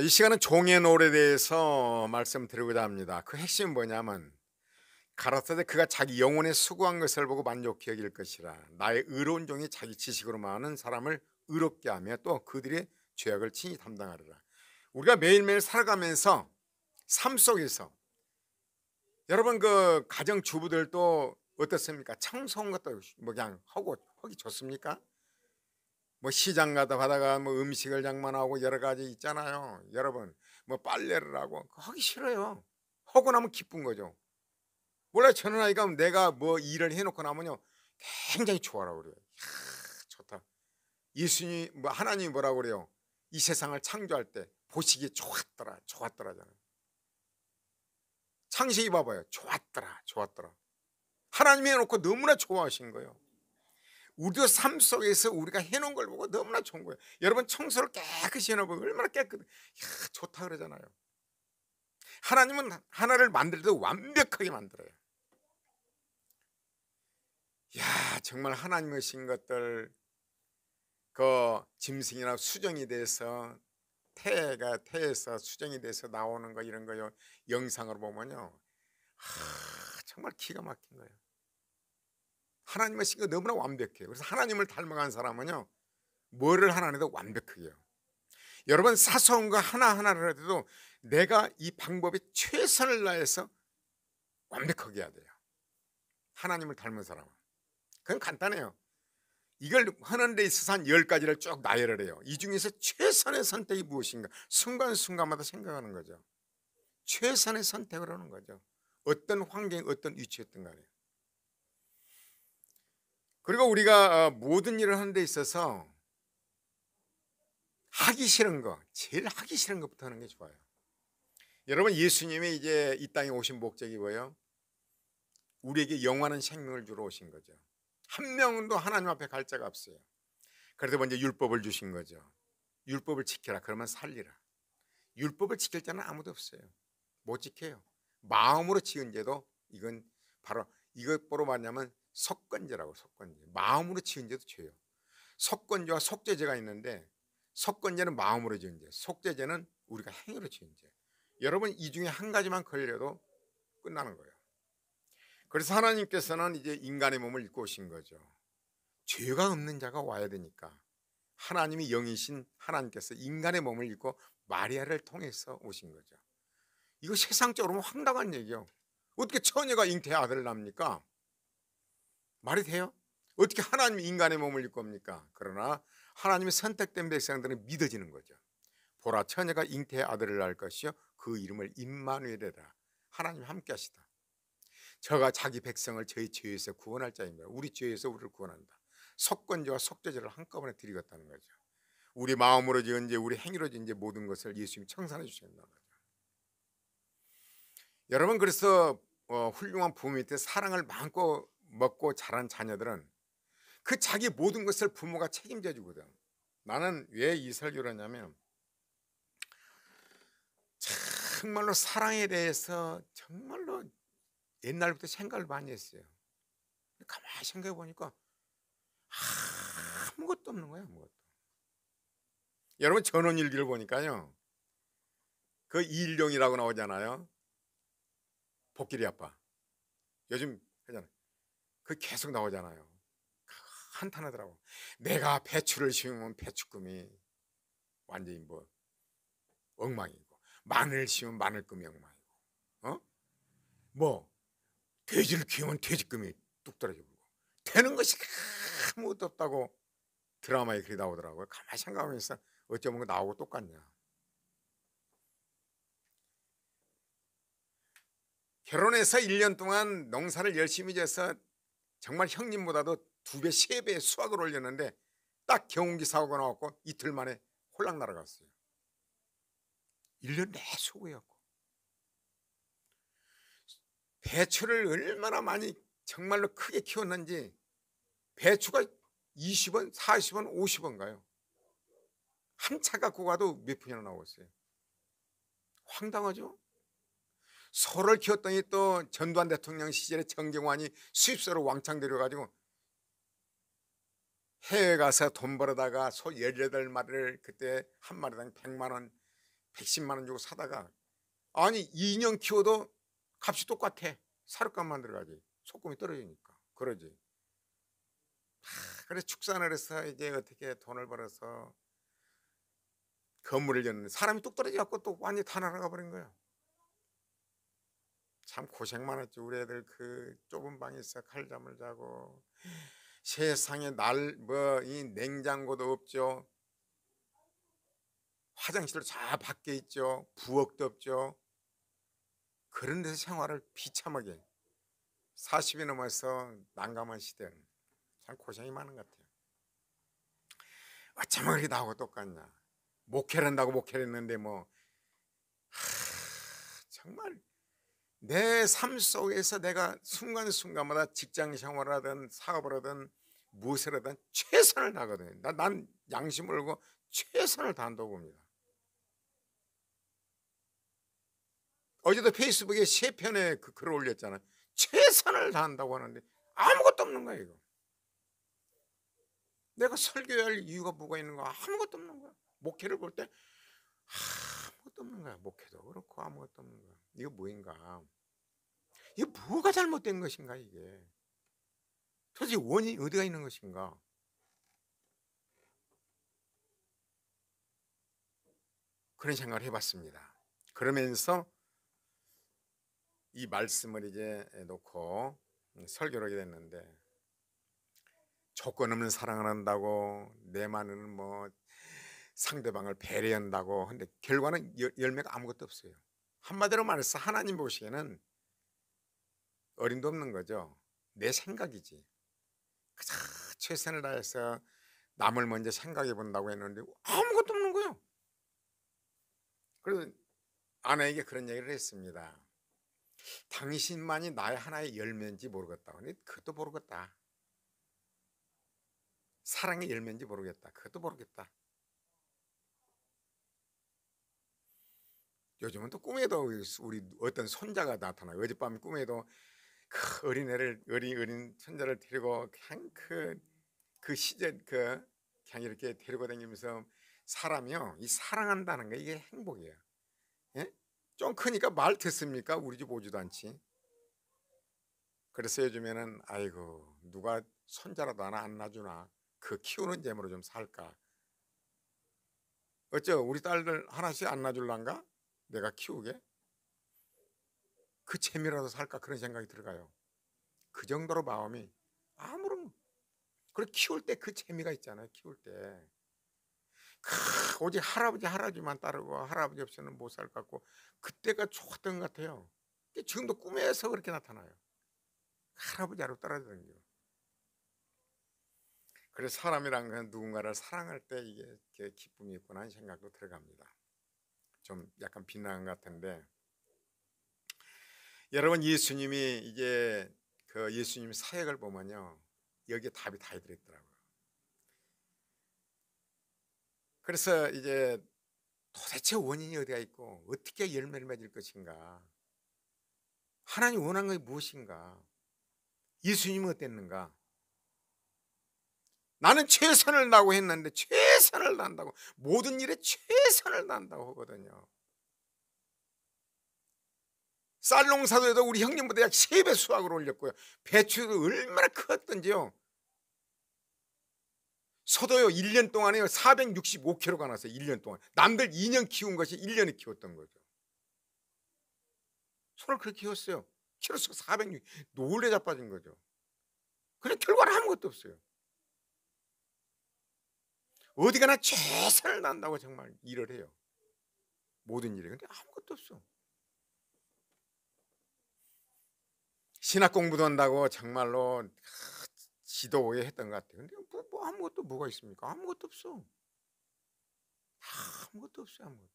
이 시간은 종의 노래에 대해서 말씀드리고자 합니다. 그 핵심은 뭐냐면 가라사대 그가 자기 영혼에 수고한 것을 보고 만족히 여길 것이라. 나의 의로운 종이 자기 지식으로 많은 사람을 의롭게 하며 또 그들의 죄악을 친히 담당하리라. 우리가 매일매일 살아가면서 삶 속에서 여러분 그 가정 주부들도 어떻습니까? 청소한 것도 뭐 그냥 하기 좋습니까? 뭐 시장 가다가 뭐 음식을 장만하고 여러 가지 있잖아요. 여러분 뭐 빨래를 하고 하기 싫어요. 하고 나면 기쁜 거죠. 원래 저는 아이가 내가 뭐 일을 해놓고 나면요 굉장히 좋아라고 그래요. 이야, 좋다. 예수님 뭐 하나님이 뭐라고 그래요? 이 세상을 창조할 때 보시기에 좋았더라 좋았더라잖아요. 창세기 봐봐요. 좋았더라 좋았더라. 하나님이 해놓고 너무나 좋아하신 거예요. 우리도 삶 속에서 우리가 해놓은 걸 보고 너무나 좋은 거예요. 여러분 청소를 깨끗이 해놓고 얼마나 깨끗해. 이야, 좋다 그러잖아요. 하나님은 하나를 만들어도 완벽하게 만들어요. 야, 정말 하나님의 신 것들 그 짐승이나 수정이 돼서 태에서 수정이 돼서 나오는 거 이런 거요 영상으로 보면요 정말 기가 막힌 거예요. 하나님의 신 거 너무나 완벽해요. 그래서 하나님을 닮아간 사람은요 뭐를 하나 해도 완벽하게 해요. 여러분 사소한 거 하나하나를 해도 내가 이 방법에 최선을 다해서 완벽하게 해야 돼요. 하나님을 닮은 사람은 그건 간단해요. 이걸 하는 데 있어서 한 10가지를 쭉 나열을 해요. 이 중에서 최선의 선택이 무엇인가 순간순간마다 생각하는 거죠. 최선의 선택을 하는 거죠. 어떤 환경 어떤 위치였든 간에. 그리고 우리가 모든 일을 하는 데 있어서 하기 싫은 거 제일 하기 싫은 것부터 하는 게 좋아요. 여러분 예수님이 이제 이 땅에 오신 목적이 뭐예요? 우리에게 영원한 생명을 주러 오신 거죠. 한 명도 하나님 앞에 갈 자가 없어요. 그래서 먼저 율법을 주신 거죠. 율법을 지켜라 그러면 살리라. 율법을 지킬 자는 아무도 없어요. 못 지켜요. 마음으로 지은 죄도 이건 바로 이것으로 말하면 속건죄라고. 속건죄. 마음으로 지은 죄도 죄요. 속건죄와 속죄죄가 있는데 속건죄는 마음으로 지은 죄, 속죄죄는 우리가 행위로 지은 죄. 여러분 이 중에 한 가지만 걸려도 끝나는 거예요. 그래서 하나님께서는 이제 인간의 몸을 입고 오신 거죠. 죄가 없는 자가 와야 되니까 하나님이 영이신 하나님께서 인간의 몸을 입고 마리아를 통해서 오신 거죠. 이거 세상적으로 황당한 얘기요. 어떻게 처녀가 잉태의 아들을 낳습니까? 말이 돼요? 어떻게 하나님이 인간의 몸을 입고 옵니까? 그러나 하나님의 선택된 백성들은 믿어지는 거죠. 보라 처녀가 잉태의 아들을 낳을 것이요 그 이름을 임마누엘이라. 하나님 함께 하시다. 저가 자기 백성을 저희 죄에서 구원할 자입니다. 우리 죄에서 우리를 구원한다. 속건죄와 속죄죄를 한꺼번에 드리겠다는 거죠. 우리 마음으로 지은 죄, 우리 행위로 지은 죄 모든 것을 예수님이 청산해 주신다는 거죠. 여러분 그래서 훌륭한 부모 밑에 사랑을 많고 먹고 자란 자녀들은 그 자기 모든 것을 부모가 책임져 주거든. 나는 왜 이 설교를 하냐면 정말로 사랑에 대해서 정말로 옛날부터 생각을 많이 했어요. 가만히 생각해 보니까 아무것도 없는 거예요. 아무것도. 여러분 전원일기를 보니까요 그 이일용이라고 나오잖아요. 복길이 아빠 요즘 하잖아요. 그 계속 나오잖아요. 한탄하더라고. 내가 배추를 심으면 배추금이 완전히 뭐 엉망이고 마늘 심으면 마늘금이 엉망이고 뭐 돼지를 키우면 돼지금이 뚝 떨어지고 되는 것이 아무것도 없다고 드라마에 그리 나오더라고요. 가만히 생각하면서 어쩌면 그 나오고 똑같냐. 결혼해서 1년 동안 농사를 열심히 져서 정말 형님보다도 2배, 3배의 수확을 올렸는데 딱 경운기 사고가 나왔고 이틀 만에 홀랑 날아갔어요. 1년 내 수고였고 배추를 얼마나 많이 정말로 크게 키웠는지 배추가 20원, 40원, 50원 가요. 한 차 갖고 가도 몇 푼이나 나왔어요. 황당하죠? 소를 키웠더니 또 전두환 대통령 시절에 정경환이 수입소로 왕창 데려가지고 해외 가서 돈 벌어다가 소 18마리를 그때 한 마리당 100만 원 110만 원 주고 사다가 아니 2년 키워도 값이 똑같아. 사료값만 들어가지. 소금이 떨어지니까. 그러지. 그래서 축산을 해서 이제 어떻게 돈을 벌어서 건물을 졌는데 사람이 뚝 떨어져갖고 또 완전히 다 날아가 버린 거야. 참 고생 많았지. 우리 애들 그 좁은 방에서 칼잠을 자고 세상에 이 냉장고도 없죠. 화장실도 다 밖에 있죠. 부엌도 없죠. 그런 데서 생활을 비참하게 40이 넘어서 난감한 시대는 참 고생이 많은 것 같아요. 어쩌면 그렇게 나하고 똑같냐. 목회를 한다고 목회를 했는데 뭐 정말 내 삶 속에서 내가 순간순간마다 직장 생활을 하든 사업을 하든 무엇을 하든 최선을 다하거든요. 난 양심을 걸고 최선을 다한다고 봅니다. 어제도 페이스북에 3편의 그 글을 올렸잖아요. 최선을 다한다고 하는데 아무것도 없는 거예요. 이거. 내가 설교해야 할 이유가 뭐가 있는 거야? 아무것도 없는 거야. 목회를 볼 때 아무것도 없는 거야. 목회도 그렇고 아무것도 없는 거야. 이거 뭐인가? 이게 뭐가 잘못된 것인가 이게? 도대체 원인이 어디가 있는 것인가? 그런 생각을 해봤습니다. 그러면서 이 말씀을 이제 놓고 설교를 하게 됐는데 조건 없는 사랑을 한다고 내만은 뭐 상대방을 배려한다고 근데 결과는 열매가 아무것도 없어요. 한마디로 말해서 하나님 보시기에는 어림도 없는 거죠. 내 생각이지. 그저 최선을 다해서 남을 먼저 생각해 본다고 했는데 아무것도 없는 거예요. 그래서 아내에게 그런 얘기를 했습니다. 당신만이 나의 하나의 열매인지 모르겠다. 근데 그것도 모르겠다. 사랑의 열매인지 모르겠다. 그것도 모르겠다. 요즘은 또 꿈에도 우리 어떤 손자가 나타나요. 어젯밤 꿈에도 그 어린 손자를 데리고 그냥 그 시절 그냥 이렇게 데리고 다니면서 사람이요 이 사랑한다는 게 이게 행복이에요. 예? 좀 크니까 말 듣습니까? 우리 집 오지도 않지. 그래서 요즘에는 아이고 누가 손자라도 하나 안 놔주나 그 키우는 재미로 좀 살까. 어쩌 우리 딸들 하나씩 안 놔줄란가? 내가 키우게? 그 재미라도 살까 그런 생각이 들어가요. 그 정도로 마음이 아무런 그래 키울 때 그 재미가 있잖아요. 키울 때 오직 할아버지만 따르고 할아버지 없이는 못 살 것 같고 그때가 좋았던 것 같아요. 지금도 꿈에서 그렇게 나타나요. 할아버지하고 따라다니는 거. 그래서 사람이란 건 누군가를 사랑할 때 이게 기쁨이 있구나 하는 생각도 들어갑니다. 좀 약간 빗나간 것 같은데 여러분 예수님이 이제 그 예수님 사역을 보면요 여기에 답이 다 들어있더라고요. 그래서 이제 도대체 원인이 어디가 있고 어떻게 열매를 맺을 것인가, 하나님 원하는 것이 무엇인가, 예수님은 어땠는가. 나는 최선을 다하고 했는데 최선을 다한다고 모든 일에 최선을 다한다고 하거든요. 쌀 농사도 해도 우리 형님보다 약 3배 수확을 올렸고요. 배추도 얼마나 컸던지요. 소도요 1년 동안에요 465kg가 났어요. 1년 동안. 남들 2년 키운 것이 1년에 키웠던 거죠. 소를 그렇게 키웠어요. 키로수가 460 놀래 자빠진 거죠. 그래 결과는 아무것도 없어요. 어디 가나 최선을 다한다고 정말 일을 해요. 모든 일에. 근데 아무것도 없어. 신학 공부도 한다고 정말로 지도에 했던 것 같아요. 근데 뭐 아무것도 뭐가 있습니까? 아무것도 없어. 아무것도 없어요. 아무것도.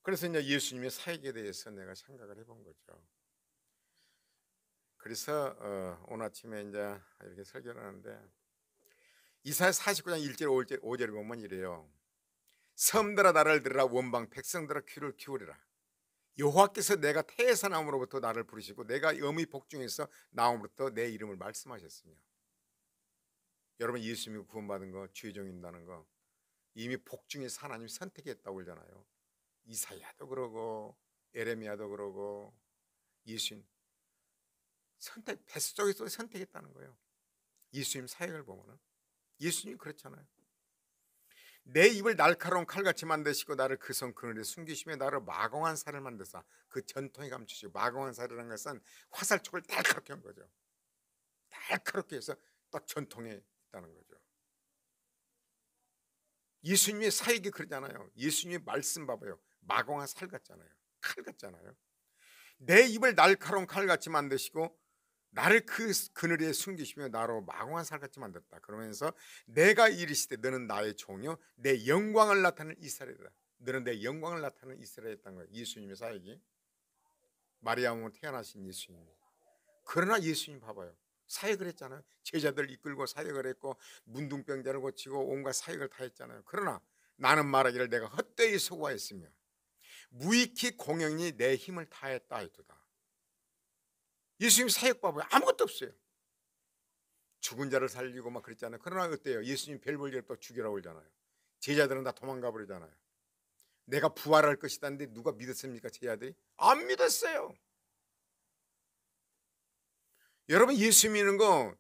그래서 이제 예수님의 사역에 대해서 내가 생각을 해본 거죠. 그래서 오늘 아침에 이제 이렇게 설교를 하는데 이사야 49장 1절 5절에 보면 이래요. 섬들아 나를 들으라, 원방 백성들아 귀를 기울이라. 여호와께서 내가 태에서 나옴으로부터 나를 부르시고 내가 어미 복중에서 나옴으로부터 내 이름을 말씀하셨으며. 여러분 예수님이 구원받은 거, 주의 종인다는 거 이미 복중에서 하나님 선택했다고 그러잖아요. 이사야도 그러고 에레미야도 그러고 예수님 선택, 뱃속에서 선택했다는 거예요. 예수님 사역을 보면은 예수님 그렇잖아요. 내 입을 날카로운 칼같이 만드시고 나를 그 성 그늘에 숨기시며 나를 마공한 살을 만드사. 그 전통에 감추시고, 마공한 살이라는 것은 화살촉을 날카롭게 한 거죠. 날카롭게 해서 딱 전통에 있다는 거죠. 예수님의 사역이 그러잖아요. 예수님의 말씀 봐봐요. 마공한 살 같잖아요. 칼 같잖아요. 내 입을 날카로운 칼같이 만드시고 나를 그 그늘에 숨기시며 나로 마공한 살같이 만들었다. 그러면서 내가 이르시되 너는 나의 종이요 내 영광을 나타내는 이스라엘이다. 너는 내 영광을 나타내는 이스라엘이었다는 거예요. 예수님의 사역이. 마리아 몸으로 태어나신 예수님. 그러나 예수님 봐봐요. 사역을 했잖아요. 제자들 이끌고 사역을 했고 문둥병자를 고치고 온갖 사역을 다 했잖아요. 그러나 나는 말하기를 내가 헛되이 수고하였으며 무익히 공영이 내 힘을 다했다 하였도다. 예수님 사역 봐봐요. 아무것도 없어요. 죽은 자를 살리고 막 그랬잖아요. 그러나 어때요? 예수님 별 볼 일 또 죽이라고 그러잖아요. 제자들은 다 도망가 버리잖아요. 내가 부활할 것이다는데 누가 믿었습니까? 제자들이 안 믿었어요. 여러분 예수 믿는 거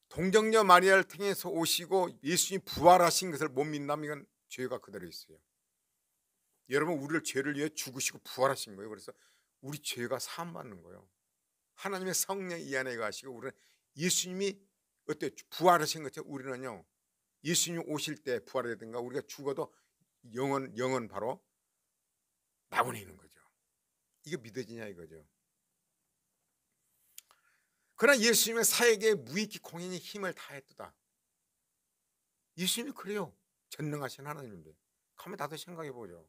동정녀 마리아를 통해서 오시고 예수님 부활하신 것을 못 믿는다면 이건 죄가 그대로 있어요. 여러분 우리를 죄를 위해 죽으시고 부활하신 거예요. 그래서 우리 죄가 사함받는 거예요. 하나님의 성령 이 안에 가시고 우리는 예수님이 어때 부활하신 것처럼 우리는요 예수님 오실 때 부활하든가 우리가 죽어도 영은 바로 낙원에 있는 거죠. 이게 믿어지냐 이거죠. 그러나 예수님의 사역에 무익히 공연히 힘을 다했도다. 예수님이 그래요. 전능하신 하나님인데 가만 나도 생각해 보죠.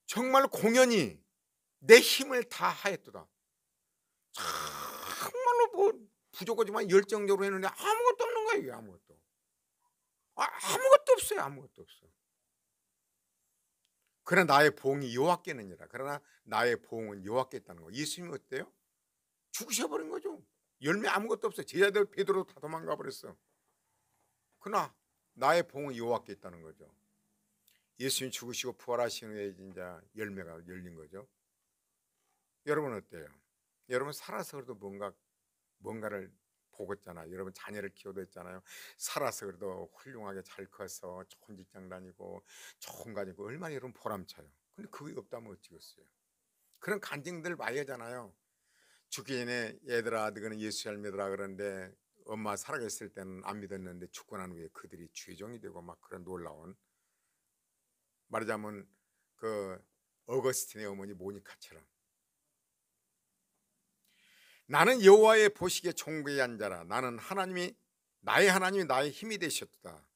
정말 공연히 내 힘을 다하였도다. 정말로 뭐 부족하지만 열정적으로 했는데 아무것도 없는 거예요. 이게 아무것도. 아무것도 없어요. 아무것도 없어. 그러나 나의 보응이 여호와께느니라. 그러나 나의 보응은 여호와께 있다는 거. 예수님이 어때요? 죽으셔버린 거죠. 열매 아무것도 없어요. 제자들 베드로 다 도망가 버렸어. 그러나 나의 보응은 여호와께 있다는 거죠. 예수님 죽으시고 부활하신 후에 진짜 열매가 열린 거죠. 여러분 어때요? 여러분 살아서 그래도 뭔가를 보고 있잖아요. 여러분 자녀를 키워도 했잖아요. 살아서 그래도 훌륭하게 잘 커서 좋은 직장 다니고 좋은 가지고 얼마나 여러분 보람차요. 근데 그게 없다면 어찌겠어요. 그런 간증들 많이 하잖아요. 죽기 전에 얘들아 너는 예수 잘 믿어라 그러는데 엄마 살아계실 때는 안 믿었는데 죽고 난 후에 그들이 죄종이 되고 막 그런 놀라운, 말하자면 그 어거스틴의 어머니 모니카처럼 나는 여호와의 보시기에 총부에 앉아라. 나는 나의 하나님이 나의 힘이 되셨다.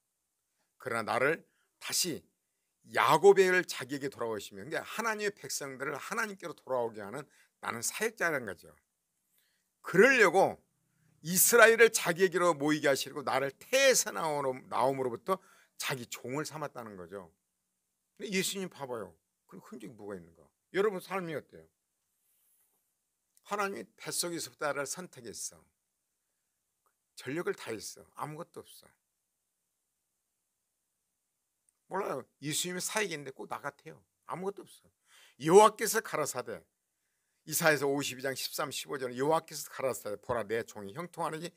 그러나 나를 다시 야곱의 자기에게 돌아오시면, 그러니까 하나님의 백성들을 하나님께로 돌아오게 하는 나는 사역자라는 거죠. 그러려고 이스라엘을 자기에게로 모이게 하시고 나를 태에서 나옴으로부터 자기 종을 삼았다는 거죠. 근데 예수님 봐봐요. 그럼 흔적이 뭐가 있는가? 여러분 삶이 어때요? 하나님이 뱃속에서부터 나를 선택했어. 전력을 다했어. 아무것도 없어. 몰라요. 예수님의 사역인데 꼭 나 같아요. 아무것도 없어. 여호와께서 가라사대, 이사야서 52장 13, 15절에 여호와께서 가라사대 보라 내 종이 형통하리니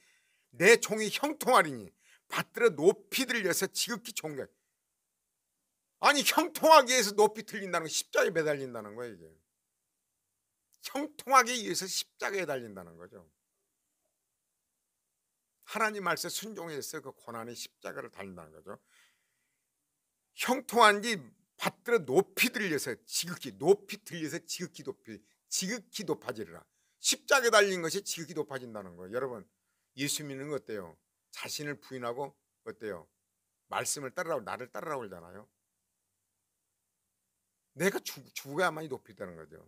내 종이 형통하리니 받들어 높이 들려서 지극히 존귀. 아니 형통하기 위해서 높이 들린다는 거 십자가에 매달린다는 거예요. 이게 형통하기 위해서 십자가에 달린다는 거죠. 하나님 말씀에 순종해서 그 고난의 십자가를 달린다는 거죠. 형통한지 받들어 높이 들려서 지극히 높이 들려서 지극히 높아지리라. 십자가에 달린 것이 지극히 높아진다는 거예요. 여러분 예수 믿는 거 어때요? 자신을 부인하고 어때요? 말씀을 따르라고 나를 따르라고 그러잖아요. 내가 죽어야만이 높이다는 거죠.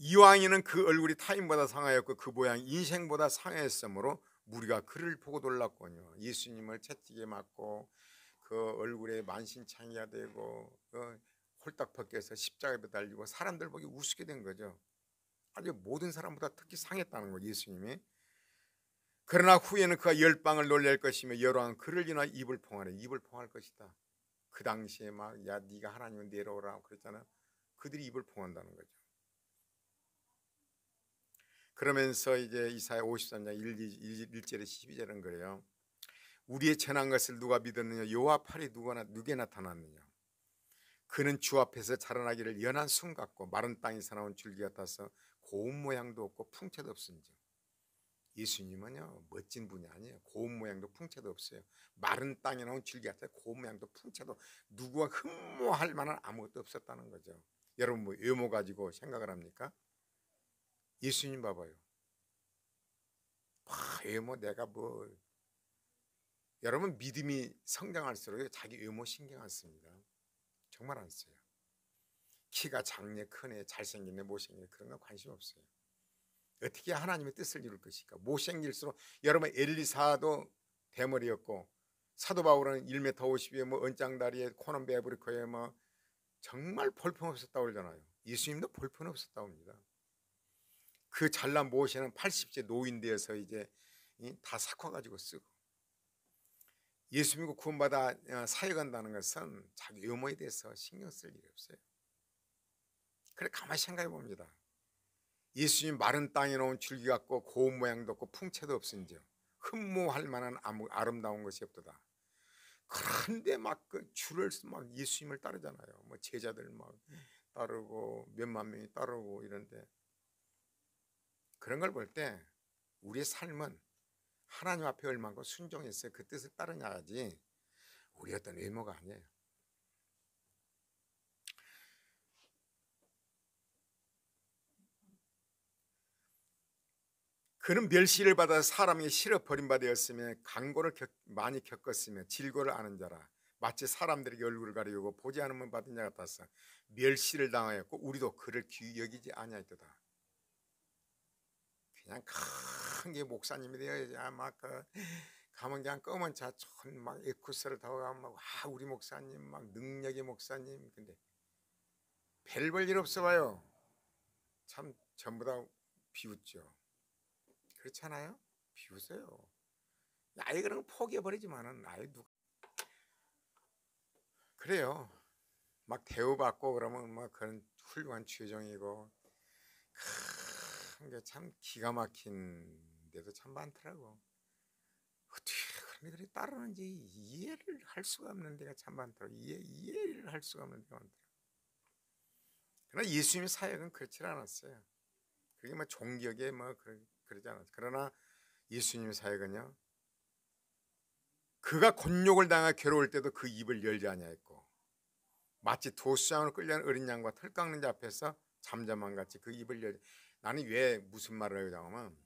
이왕이는 그 얼굴이 타인보다 상하였고 그 모양이 인생보다 상하였으므로 무리가 그를 보고 놀랐거니와. 예수님을 채찍에 맞고 그 얼굴에 만신창이가 되고 홀딱 벗겨서 십자가에 달리고 사람들 보기 우습게 된 거죠. 아주 모든 사람보다 특히 상했다는 거예요. 예수님이. 그러나 후에는 그가 열방을 놀랄 것이며 여러왕은 그를 인하여 입을 봉하네. 입을 봉할 것이다. 그 당시에 막 야 네가 하나님을 내려오라 그랬잖아. 그들이 입을 봉한다는 거죠. 그러면서 이제 이사야 53장 1절에 12절은 그래요. 우리의 전한 것을 누가 믿었느냐? 여호와 팔이 누구에 나타났느냐? 그는 주 앞에서 자라나기를 연한 순 같고 마른 땅에서 나온 줄기 같아서 고운 모양도 없고 풍채도 없은지. 예수님은요 멋진 분이 아니에요. 고운 모양도 풍채도 없어요. 마른 땅에 나온 줄기 같아서 고운 모양도 풍채도 누구와 흠모할 만한 아무것도 없었다는 거죠. 여러분 뭐 외모 가지고 생각을 합니까? 예수님 봐봐요. 외모 내가 뭐 여러분 믿음이 성장할수록 자기 외모 신경 안 씁니다. 정말 안 써요. 키가 작네 크네 잘생기네 못생기네 그런 거 관심 없어요. 어떻게 하나님의 뜻을 이룰 것일까? 못생길수록 여러분 엘리사도 대머리였고 사도 바울은 1m 50에 뭐 은장다리에 코는 베브리코에 뭐 정말 볼품없었다고 그러잖아요. 예수님도 볼품없었다고 합니다. 그 잘난 모세는 80세 노인 되어서 이제 다 삭화가지고 쓰고 예수 믿고 구원받아 사역한다는 것은 자기 외모에 대해서 신경 쓸 일이 없어요. 그래 가만히 생각해 봅니다. 예수님 마른 땅에 놓은 줄기 같고 고운 모양도 없고 풍채도 없은지요 흠모할 만한 아름다운 것이 없도다. 그런데 막 그 줄을 막 예수님을 따르잖아요. 뭐 제자들 막 따르고 몇만 명이 따르고 이런데 그런 걸 볼 때 우리의 삶은 하나님 앞에 얼마나 순종했어요. 그 뜻을 따르냐지 우리 어떤 외모가 아니에요. 그는 멸시를 받아 사람에게 실어 버림받았으며 강고를 많이 겪었으며 질고를 아는 자라. 마치 사람들에게 얼굴을 가리우고 보지 않으면 받은 자 같아서 멸시를 당하였고 우리도 그를 귀히 여기지 아니하였도다. 그냥 큰 게 목사님이 되어야지. 막 가면 그냥 검은 차촌 막 에쿠스를 타고 가면 막 우리 목사님 막 능력의 목사님. 근데 별 볼 일 없어 봐요. 참 전부 다 비웃죠. 그렇잖아요? 비웃어요. 아예 그런 거 포기해버리지만은 아예 누가 그래요. 막 대우받고 그러면 막 그런 훌륭한 최정이고 큰 게 참 기가 막힌 데도 참 많더라고. 어떻게 그런 애들이 따르는지 이해를 할 수가 없는 데가 참 많더라고. 이해를 할 수가 없는 데가 많더라고. 그러나 예수님의 사역은 그렇지 않았어요. 그게 뭐 종교계 뭐 그러지 않았어요. 그러나 예수님의 사역은요. 그가 곤욕을 당하 괴로울 때도 그 입을 열지 아니하였고 마치 도수장으로 끌려간 어린 양과 털 깎는 자 앞에서 잠잠한 같이 그 입을 열지. 나는 왜 무슨 말을 하냐면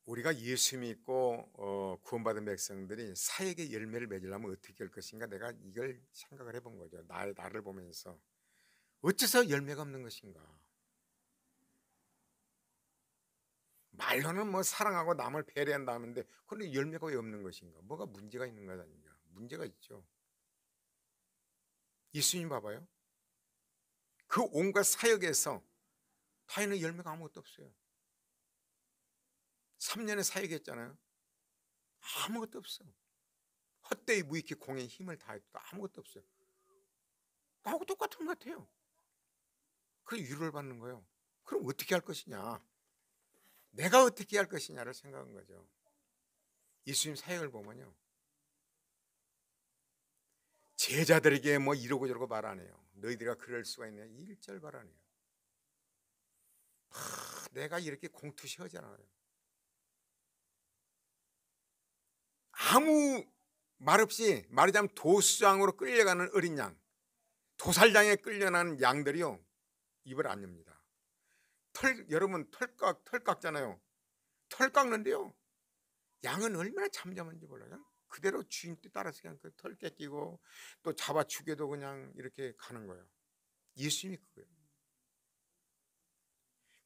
우리가 예수 믿고 구원받은 백성들이 사역의 열매를 맺으려면 어떻게 할 것인가 내가 이걸 생각을 해본 거죠. 나를 보면서 어째서 열매가 없는 것인가. 말로는 뭐 사랑하고 남을 배려한다는데 그런데 열매가 왜 없는 것인가. 뭐가 문제가 있는 것 아닌가. 문제가 있죠. 예수님 봐봐요. 그 온갖 사역에서 다행히 열매가 아무것도 없어요. 3년의 사역했잖아요. 아무것도 없어. 헛되이 무익히 공에 힘을 다해도 아무것도 없어요. 나하고 똑같은 것 같아요. 그래 위로를 받는 거예요. 그럼 어떻게 할 것이냐. 내가 어떻게 할 것이냐를 생각한 거죠. 예수님 사역을 보면요. 제자들에게 뭐 이러고 저러고 말 안 해요. 너희들이 그럴 수가 있냐. 1절 말 안 해요. 내가 이렇게 공투시하잖아요. 아무 말 없이 말하자면 도수장으로 끌려가는 어린 양, 도살장에 끌려가는 양들이요. 입을 안 엽니다. 여러분 털 깎잖아요. 털 깎는데요. 양은 얼마나 잠잠한지 몰라요. 그대로 주인 뜻 따라서 그냥 그 털 깎이고 또 잡아 죽여도 그냥 이렇게 가는 거예요. 예수님이 그거예요.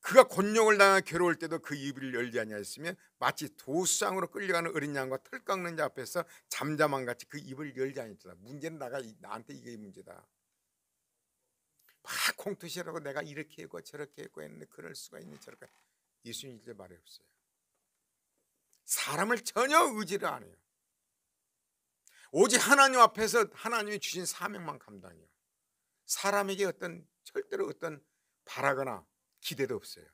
그가 곤욕을 당하 괴로울 때도 그 입을 열지 아니하였으며 마치 도수장으로 끌려가는 어린 양과 털 깎는 자 앞에서 잠잠한 같이 그 입을 열지 아니했다. 문제는 나한테 이게 문제다. 막 공투시라고 내가 이렇게 했고 저렇게 했고 했는데 그럴 수가 있니 저렇게. 예수님 이제 말이 없어요. 사람을 전혀 의지를 안 해요. 오직 하나님 앞에서 하나님이 주신 사명만 감당해요. 사람에게 절대로 어떤 바라거나 기대도 없어요.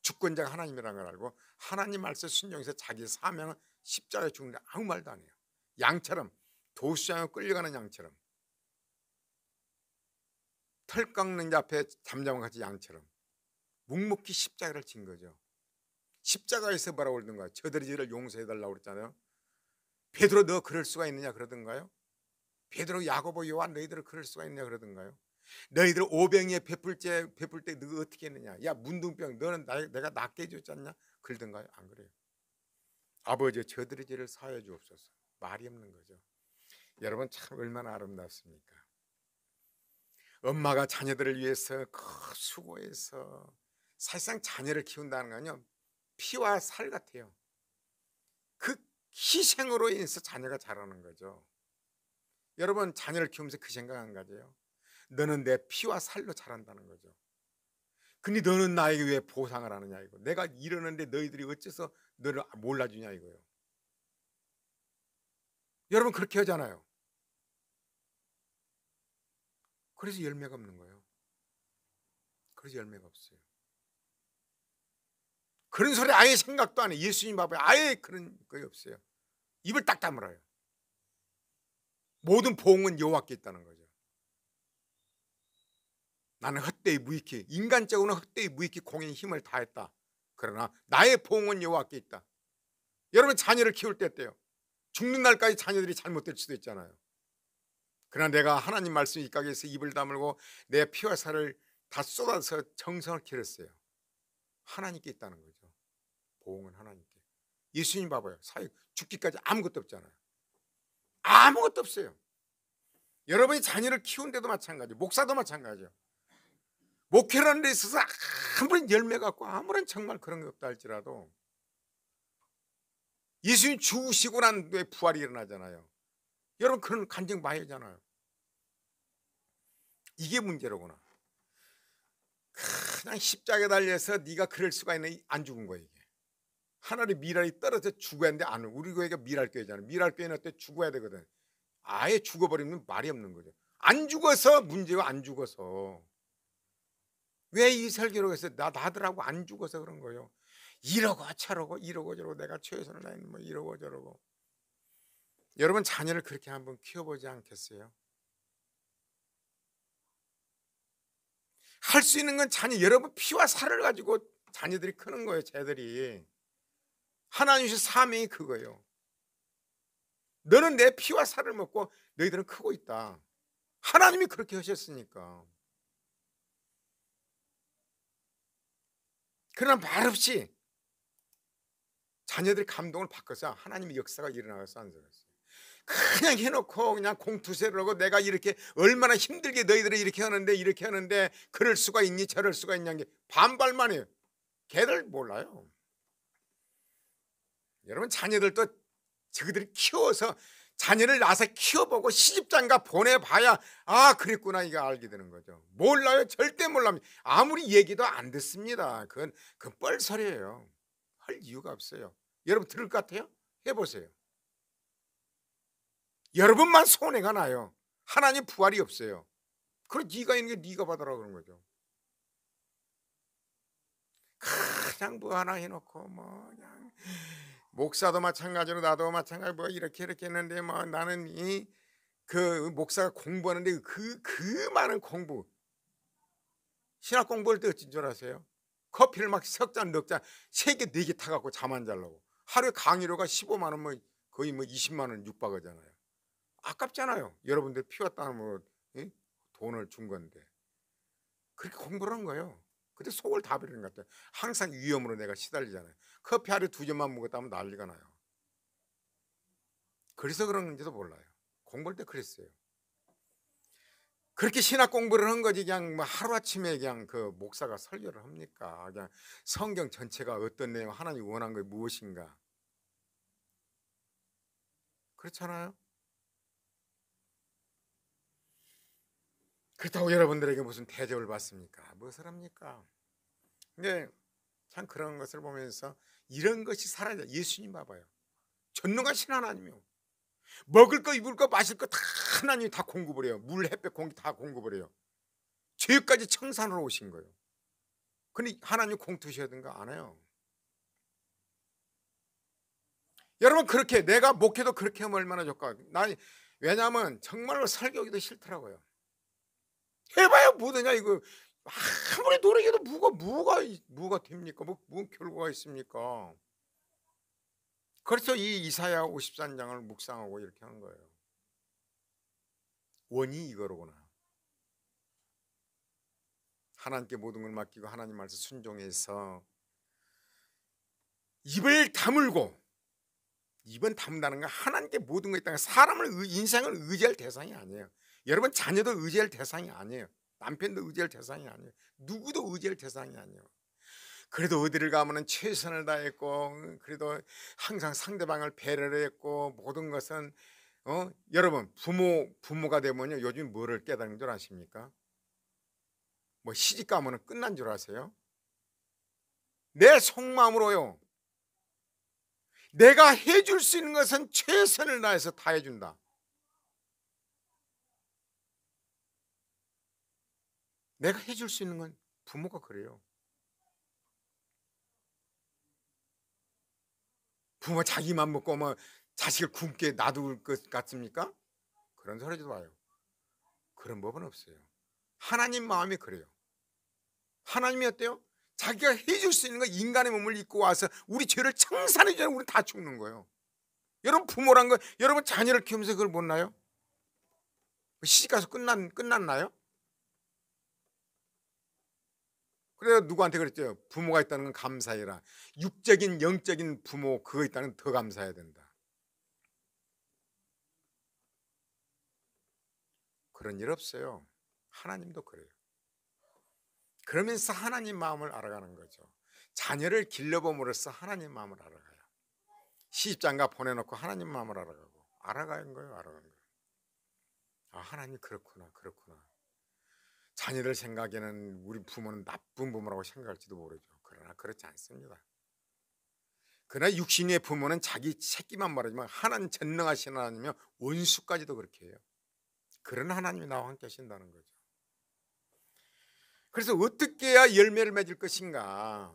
주권자가 하나님이라는 걸 알고 하나님 말씀 순종해서 자기 사명은 십자가에 죽는데 아무 말도 안 해요. 양처럼, 도수장에 끌려가는 양처럼, 털 깎는 자 앞에 잠잠한 같이 양처럼 묵묵히 십자가를 진 거죠. 십자가에서 뭐라고 그러던가요? 저들이 저를 용서해달라고 그랬잖아요. 베드로 너 그럴 수가 있느냐 그러던가요? 베드로, 야고보, 요한 너희들은 그럴 수가 있느냐 그러던가요? 너희들 오병이에 베풀 때 너가 어떻게 했느냐? 야 문둥병 너는 내가 낫게 해줬지 않냐? 그러던가요? 안 그래요. 아버지 저들의 죄를 사하여 주옵소서. 말이 없는 거죠. 여러분 참 얼마나 아름답습니까? 엄마가 자녀들을 위해서 수고해서 사실상 자녀를 키운다는 건요 피와 살 같아요. 그 희생으로 인해서 자녀가 자라는 거죠. 여러분 자녀를 키우면서 그 생각 안 가져요? 너는 내 피와 살로 자란다는 거죠. 근데 너는 나에게 왜 보상을 하느냐 이거. 내가 이러는데 너희들이 어째서 너를 몰라주냐 이거요. 여러분 그렇게 하잖아요. 그래서 열매가 없는 거예요. 그래서 열매가 없어요. 그런 소리 아예 생각도 안 해. 예수님 앞에 아예 그런 거 없어요. 입을 딱 다물어요. 모든 보응은 여호와께 있다는 거죠. 나는 헛되이 무익히, 인간적으로는 헛되이 무익히 공인 힘을 다했다. 그러나 나의 보응은 여호와께 있다. 여러분 자녀를 키울 때 어때요? 죽는 날까지 자녀들이 잘못될 수도 있잖아요. 그러나 내가 하나님 말씀 입각에서 입을 다물고 내 피와 살을 다 쏟아서 정성을 기울였어요. 하나님께 있다는 거죠. 보응은 하나님께. 예수님 봐봐요. 사역 죽기까지 아무것도 없잖아요. 아무것도 없어요. 여러분이 자녀를 키우는데도 마찬가지예요. 목사도 마찬가지예요. 목회라는 데 있어서 아무런 열매 갖고 아무런 정말 그런 게 없다 할지라도 예수님 죽으시고 난 뒤에 부활이 일어나잖아요. 여러분 그런 간증 많이 하잖아요. 이게 문제로구나. 그냥 십자가에 달려서 네가 그럴 수가 있네. 안 죽은 거예요. 이게 하늘의 미랄이 떨어져 죽어야 하는데 안. 우리 교회가 미랄교회잖아요. 미랄교회는 어때? 죽어야 되거든. 아예 죽어버리면 말이 없는 거죠. 안 죽어서 문제가 안 죽어서. 왜 이 설교로 해서 나들하고 안 죽어서 그런 거예요. 이러고 저러고 이러고 저러고 내가 최선을 다했는데 뭐 이러고 저러고. 여러분 자녀를 그렇게 한번 키워보지 않겠어요? 할 수 있는 건 자녀, 여러분 피와 살을 가지고 자녀들이 크는 거예요. 쟤들이 하나님의 사명이 그거예요. 너는 내 피와 살을 먹고 너희들은 크고 있다. 하나님이 그렇게 하셨으니까. 그러나 말없이 자녀들이 감동을 받고서 하나님의 역사가 일어나서 안 되겠어요. 그냥 해놓고 그냥 공투세를 하고 내가 이렇게 얼마나 힘들게 너희들을 이렇게 하는데 그럴 수가 있니 저럴 수가 있냐는 게 반발만 해요. 걔들 몰라요. 여러분 자녀들도 저희들이 키워서 자녀를 낳아서 키워보고 시집장가 보내봐야 아 그랬구나 이거 알게 되는 거죠. 몰라요. 절대 몰랍니다. 아무리 얘기도 안 듣습니다. 그건 뻘소리예요. 할 이유가 없어요. 여러분 들을 것 같아요? 해보세요. 여러분만 손해가 나요. 하나님 부활이 없어요. 그럼 네가 있는 게 네가 받으라 그런 거죠. 그냥 뭐 하나 해놓고 뭐 그냥 목사도 마찬가지로 나도 마찬가지로 뭐 이렇게 했는데 뭐 나는 그 목사가 공부하는데 그 많은 공부 신학 공부할 때 어쩐 줄 아세요? 커피를 막 석 잔 넉 잔 3개 4개 타갖고 잠 안 자려고 하루에 강의료가 15만 원 뭐 거의 뭐 20만 원 육박하잖아요. 아깝잖아요. 여러분들 피와 땀으로 돈을 준 건데 그렇게 공부를 한 거예요. 근데 속을 다 버리는 것 같아요. 항상 위험으로 내가 시달리잖아요. 커피 하루에 2잔만 먹었다면 난리가 나요. 그래서 그런지도 몰라요. 공부할 때 그랬어요. 그렇게 신학 공부를 한 거지 그냥 뭐 하루아침에 그냥 그 목사가 설교를 합니까? 그냥 성경 전체가 어떤 내용 하나님이 원한 게 무엇인가? 그렇잖아요. 그렇다고 여러분들에게 무슨 대접을 받습니까? 무엇을 합니까? 근데 참 그런 것을 보면서 이런 것이 사라져. 예수님 봐봐요. 전능하신 하나님이요. 먹을 거, 입을 거, 마실 거 다 하나님이 다 공급을 해요. 물, 햇볕, 공기 다 공급을 해요. 죄까지 청산하러 오신 거예요. 근데 하나님 공투셔야 되는가? 안 해요. 여러분, 그렇게 내가 목회도 그렇게 하면 얼마나 좋을까? 왜냐하면 정말로 설교하기도 싫더라고요. 해봐야 뭐되냐 이거. 아무리 노력해도 뭐가 됩니까? 무슨 결과가 있습니까? 그래서 이 이사야 53장을 묵상하고 이렇게 하는 거예요. 원이 이거로구나. 하나님께 모든 걸 맡기고 하나님 말씀 순종해서 입을 다물고, 입은 다문다는 건 하나님께 모든 거 있다는 건 사람을 인생을 의지할 대상이 아니에요. 여러분 자녀도 의지할 대상이 아니에요. 남편도 의지할 대상이 아니에요. 누구도 의지할 대상이 아니에요. 그래도 어디를 가면은 최선을 다했고, 그래도 항상 상대방을 배려를 했고, 모든 것은 여러분 부모가 되면요 요즘 뭐를 깨달은 줄 아십니까? 뭐 시집 가면은 끝난 줄 아세요? 내 속마음으로요, 내가 해줄 수 있는 것은 최선을 다해서 다 해준다. 내가 해줄 수 있는 건 부모가 그래요. 부모 자기만 먹고 뭐 자식을 굶게 놔둘 것 같습니까? 그런 소리도 와요. 그런 법은 없어요. 하나님 마음이 그래요. 하나님이 어때요? 자기가 해줄 수 있는 거, 인간의 몸을 입고 와서 우리 죄를 청산해 주면 우리 다 죽는 거예요. 여러분 부모란 거, 여러분 자녀를 키우면서 그걸 못 나요? 시집가서 끝났나요? 그래서 누구한테 그랬죠? 부모가 있다는 건 감사해라. 육적인 영적인 부모 그거 있다는 건 더 감사해야 된다. 그런 일 없어요. 하나님도 그래요. 그러면서 하나님 마음을 알아가는 거죠. 자녀를 길러봄으로써 하나님 마음을 알아가요. 시집장가 보내놓고 하나님 마음을 알아가는 거예요. 아, 하나님 그렇구나. 자녀들 생각에는 우리 부모는 나쁜 부모라고 생각할지도 모르죠. 그러나 그렇지 않습니다. 그러나 육신의 부모는 자기 새끼만 말하지만 하나님 전능하신 하나님이면 원수까지도 그렇게 해요. 그런 하나님이 나와 함께 하신다는 거죠. 그래서 어떻게 해야 열매를 맺을 것인가?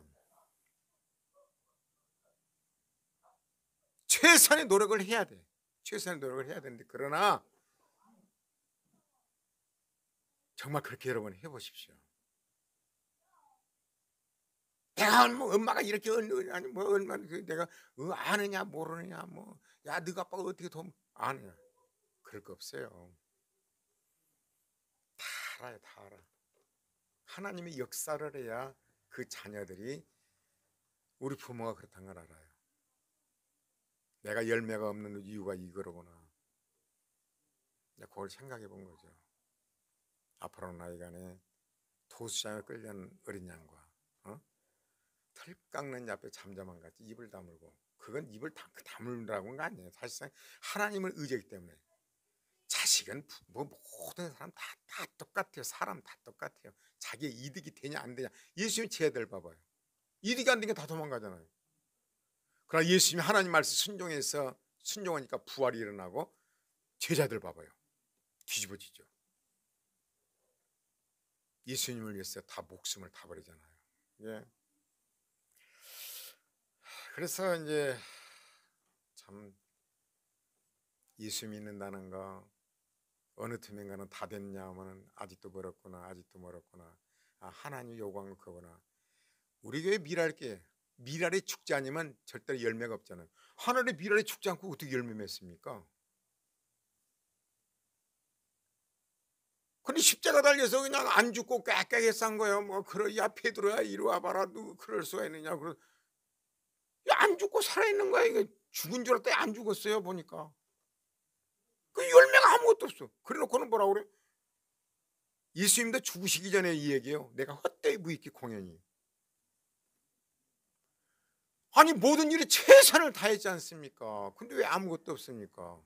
최선의 노력을 해야 돼. 최선의 노력을 해야 되는데, 그러나 정말 그렇게 여러분 해보십시오. 내가 뭐 엄마가 이렇게 아니 뭐 얼마나 내가 아느냐 모르느냐 뭐 야 너가 아빠가 어떻게 돈 아느냐 그럴 거 없어요. 다 알아요. 다 알아. 하나님의 역사를 해야 그 자녀들이 우리 부모가 그렇다는 걸 알아요. 내가 열매가 없는 이유가 이거로구나. 그걸 생각해 본 거죠. 앞으로 나이간에 도수장을 끌려는 어린 양과 털 깎는 앞에 잠잠한 같이 입을 다물고, 그건 입을 다물라고는 거 아니에요. 사실상 하나님을 의지하기 때문에. 자식은 뭐 모든 사람 다 똑같아요. 사람 다 똑같아요. 자기의 이득이 되냐 안 되냐. 예수님 제 애들 봐봐요. 이득이 안 되니까 다 도망가잖아요. 그러나 예수님이 하나님 말씀 순종하니까 부활이 일어나고, 제자들 봐봐요. 뒤집어지죠. 예수님을 위해서 다 목숨을 다 버리잖아요. 예. 그래서 이제 참 예수 믿는다는 거 어느 틈인가는 다 됐냐 하면 아직도 멀었구나. 하나님 요구한 거 그거구나. 우리 교회 미랄이 죽지 않으면 절대로 열매가 없잖아요. 하늘의 미랄이 죽지 않고 어떻게 열매 맺습니까? 근데 십자가 달려서 그냥 안 죽고 꽥꽥하게 싼 거예요. 뭐 야 페드로야 이리 와봐라. 누 그럴 수가 있느냐. 안 죽고 살아있는 거야. 이거 죽은 줄 알았더니 안 죽었어요. 보니까 그 열매가 아무것도 없어. 그래놓고는 뭐라 그래? 예수님도 죽으시기 전에 이 얘기예요. 내가 헛되이 무익히 공연히. 아니 모든 일이 최선을 다했지 않습니까? 근데 왜 아무것도 없습니까?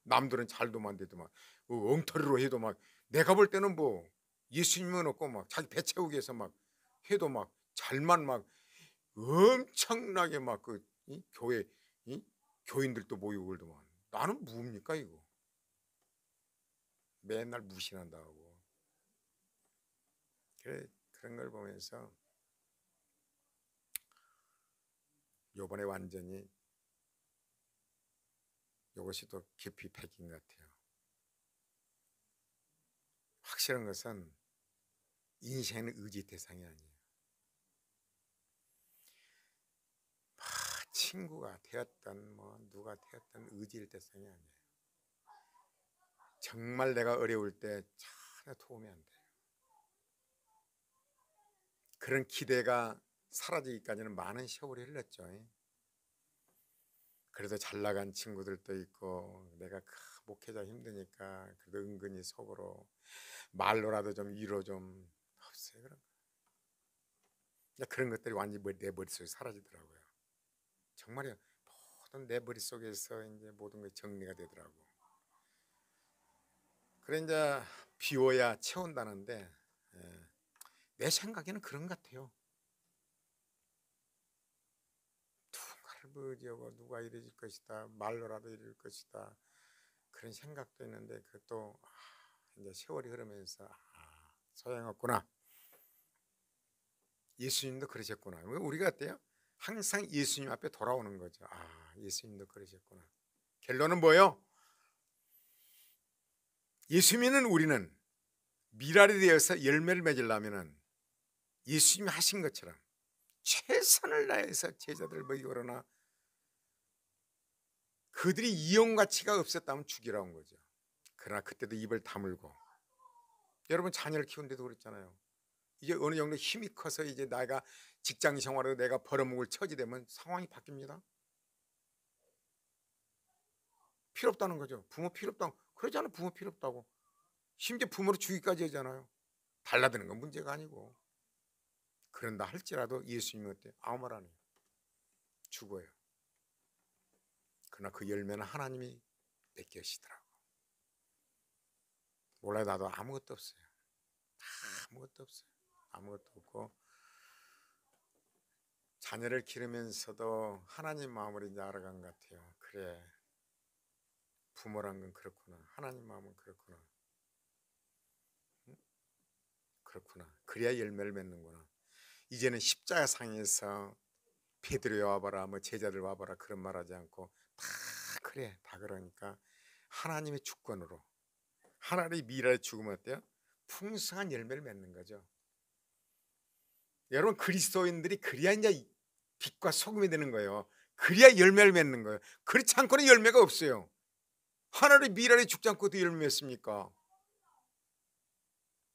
남들은 잘도만 되더만 엉터리로 해도 막, 내가 볼 때는 뭐 예수님은 없고 막 자기 배 채우기 위해서 막 해도 막 잘만 막 엄청나게 막 교회 교인들도 모이고 그러더만 나는 뭡니까 이거? 맨날 무신한다고. 그래, 그런 걸 보면서 요번에 완전히 이것이 더 깊이 패긴 것 같아요. 확실한 것은 인생은 의지 대상이 아니에요. 친구가 되었던 뭐 누가 되었던 의지일 대상이 아니에요. 정말 내가 어려울 때 전혀 도움이 안 돼요. 그런 기대가 사라지기까지는 많은 세월이 흘렀죠. 그래도 잘 나간 친구들도 있고 내가 목회자 힘드니까 그래도 은근히 속으로 말로라도 좀 위로 좀 없어요. 그런 것들이 완전히 내 머릿속에 사라지더라고요. 정말요. 모든 내 머릿속에서 이제 모든 게 정리가 되더라고. 그래 이제 비워야 채운다는데 내 생각에는 그런 것 같아요. 누군가를 의지하고 누가 이래질 것이다, 말로라도 이럴 것이다, 그런 생각도 있는데 그것도 이제 세월이 흐르면서 소용없구나. 예수님도 그러셨구나. 우리가 어때요? 항상 예수님 앞에 돌아오는 거죠. 예수님도 그러셨구나. 결론은 뭐예요? 예수 믿는 우리는 미랄이 되어서 열매를 맺으려면 예수님이 하신 것처럼 최선을 다해서 제자들을 먹이고 그러나 그들이 이용가치가 없었다면 죽이라고 한 거죠. 그러나 그때도 입을 다물고, 여러분 자녀를 키우는데도 그랬잖아요. 이제 어느 정도 힘이 커서 이제 내가 직장 생활에도 내가 벌어먹을 처지 되면 상황이 바뀝니다. 필요 없다는 거죠. 부모 필요 없다고 그러잖아요. 부모 필요 없다고. 심지어 부모를 죽이기까지 하잖아요. 달라드는 건 문제가 아니고. 그런다 할지라도 예수님은 어때요? 아무 말 안 해요. 죽어요. 그러나 그 열매는 하나님이 맺으시더라고. 몰라요. 나도 아무것도 없어요. 아무것도 없어요. 아무것도 없고 자녀를 기르면서도 하나님 마음을 이제 알아간 것 같아요. 그래, 부모란 건 그렇구나. 하나님 마음은 그렇구나. 그렇구나. 그래야 열매를 맺는구나. 이제는 십자가상에서 베드로 와봐라, 뭐 제자들 와봐라 그런 말하지 않고 다 그래, 다 그러니까 하나님의 주권으로 하나님의 미래를 죽으면 어때요? 풍성한 열매를 맺는 거죠. 여러분 그리스도인들이 그래야 이제 빛과 소금이 되는 거예요. 그래야 열매를 맺는 거예요. 그렇지 않고는 열매가 없어요. 하나님의 미래를 죽지 않고도 열매 맺습니까?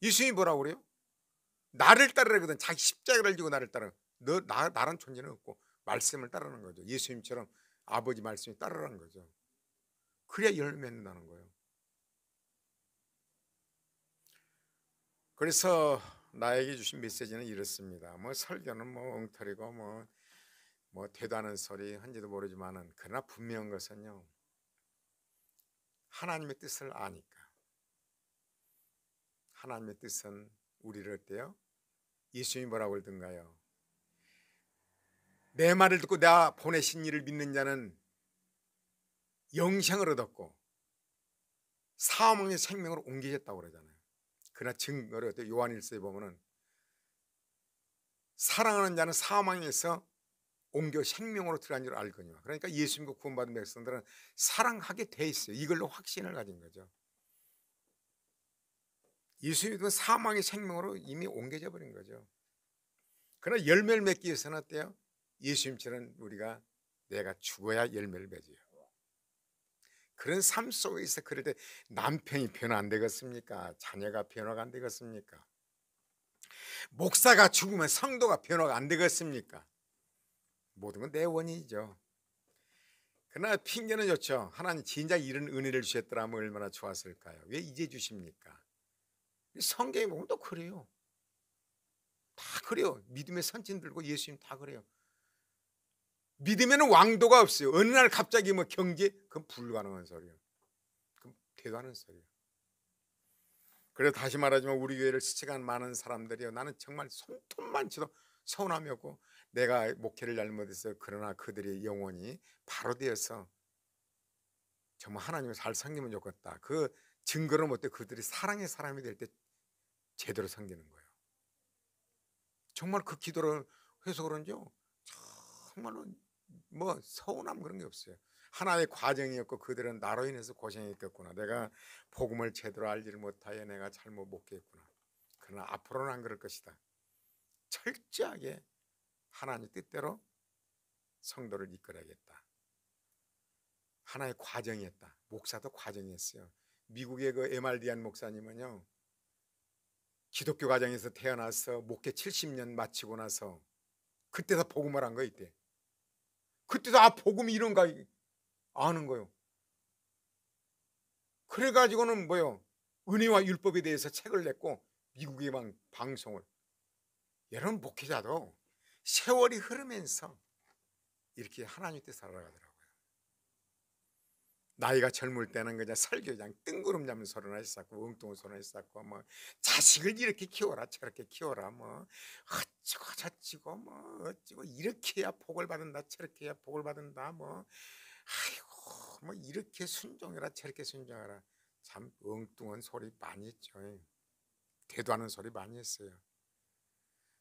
예수님이 뭐라고 그래요? 나를 따르거든. 자기 십자가를 지고 나를 따라. 나란 존재는 없고 말씀을 따르는 거죠. 예수님처럼 아버지 말씀이 따르라는 거죠. 그래야 열매 맺는다는 거예요. 그래서 나에게 주신 메시지는 이렇습니다. 뭐 설교는 뭐 엉터리고 뭐 되도 소리 한지도 모르지만은 그러나 분명한 것은요. 하나님의 뜻을 아니까. 하나님의 뜻은 우리를 어때요? 예수님이 뭐라고 그러던가요? 내 말을 듣고 나 보내신 이를 믿는 자는 영생을 얻었고 사망의 생명으로 옮겨졌다고 그러잖아요. 그러나 증거를 어때요? 요한일서에 보면은 사랑하는 자는 사망에서 옮겨 생명으로 들어간 줄 알거니와. 그러니까 예수님과 구원받은 백성들은 사랑하게 돼 있어요. 이걸로 확신을 가진 거죠. 예수님도 사망의 생명으로 이미 옮겨져 버린 거죠. 그러나 열매를 맺기 위해서는 어때요? 예수님처럼 우리가 내가 죽어야 열매를 맺어요. 그런 삶 속에서 그럴 때 남편이 변화 안 되겠습니까? 자녀가 변화가 안 되겠습니까? 목사가 죽으면 성도가 변화가 안 되겠습니까? 모든 건 내 원인이죠. 그러나 핑계는 좋죠. 하나님 진작 이런 은혜를 주셨더라면 얼마나 좋았을까요? 왜 이제 주십니까? 성경에 보면 또 그래요. 다 그래요. 믿음의 선진들고 예수님 다 그래요. 믿으면 왕도가 없어요. 어느 날 갑자기 뭐 경제, 그건 불가능한 소리예요. 그건 되도 않은 소리예요. 그래서 다시 말하지만 우리 교회를 스쳐간 많은 사람들이요, 나는 정말 손톱만 치도 서운함이 없고 내가 목회를 잘못해서 그러나 그들의 영혼이 바로 되어서 정말 하나님을 잘 섬기면 좋겠다. 그 증거를 못해 그들이 사랑의 사람이 될 때 제대로 섬기는 거예요. 정말 그 기도를 해서 그런지요, 정말로 뭐 서운함 그런 게 없어요. 하나의 과정이었고 그들은 나로 인해서 고생했겠구나. 내가 복음을 제대로 알지를 못하여 내가 잘못 목회했구나. 그러나 앞으로는 안 그럴 것이다. 철저하게 하나님 뜻대로 성도를 이끌어야겠다. 하나의 과정이었다. 목사도 과정이었어요. 미국의 그 에말디안 목사님은요, 기독교 가정에서 태어나서 목회 70년 마치고 나서 그때도 복음을 한 거 있대. 그때도 복음이 이런가 아는 거요. 그래가지고는 뭐요, 은혜와 율법에 대해서 책을 냈고 미국의 방송을. 여러분, 목회자도 세월이 흐르면서 이렇게 하나님 뜻 살아가더라고요. 나이가 젊을 때는 그냥 설교장 뜬구름 잡는 소리나 했었고 엉뚱한 소리나 했었고 뭐 자식을 이렇게 키워라 저렇게 키워라 뭐 어찌고 저찌고 뭐 어찌고 이렇게 해야 복을 받는다 저렇게 해야 복을 받는다 뭐 아이고 뭐 이렇게 순종해라 저렇게 순종해라. 참 엉뚱한 소리 많이 했죠. 되도 않은 소리 많이 했어요.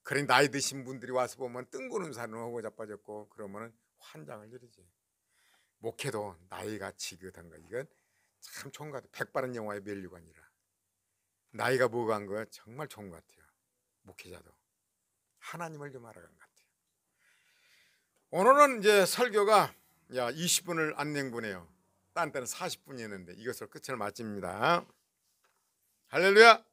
그래 나이 드신 분들이 와서 보면 뜬구름 사는 하고 자빠졌고 그러면 환장을 일이지. 목회도 나이가 지긋한 거 이건 참 좋은 것 같아요. 백바른 영화의 멸류관이라. 나이가 뭐가 한 거 정말 좋은 것 같아요. 목회자도 하나님을 좀 알아간 것 같아요. 오늘은 이제 설교가 20분을 안 냉구네요. 딴 때는 40분이었는데 이것으로 끝을 마칩니다. 할렐루야.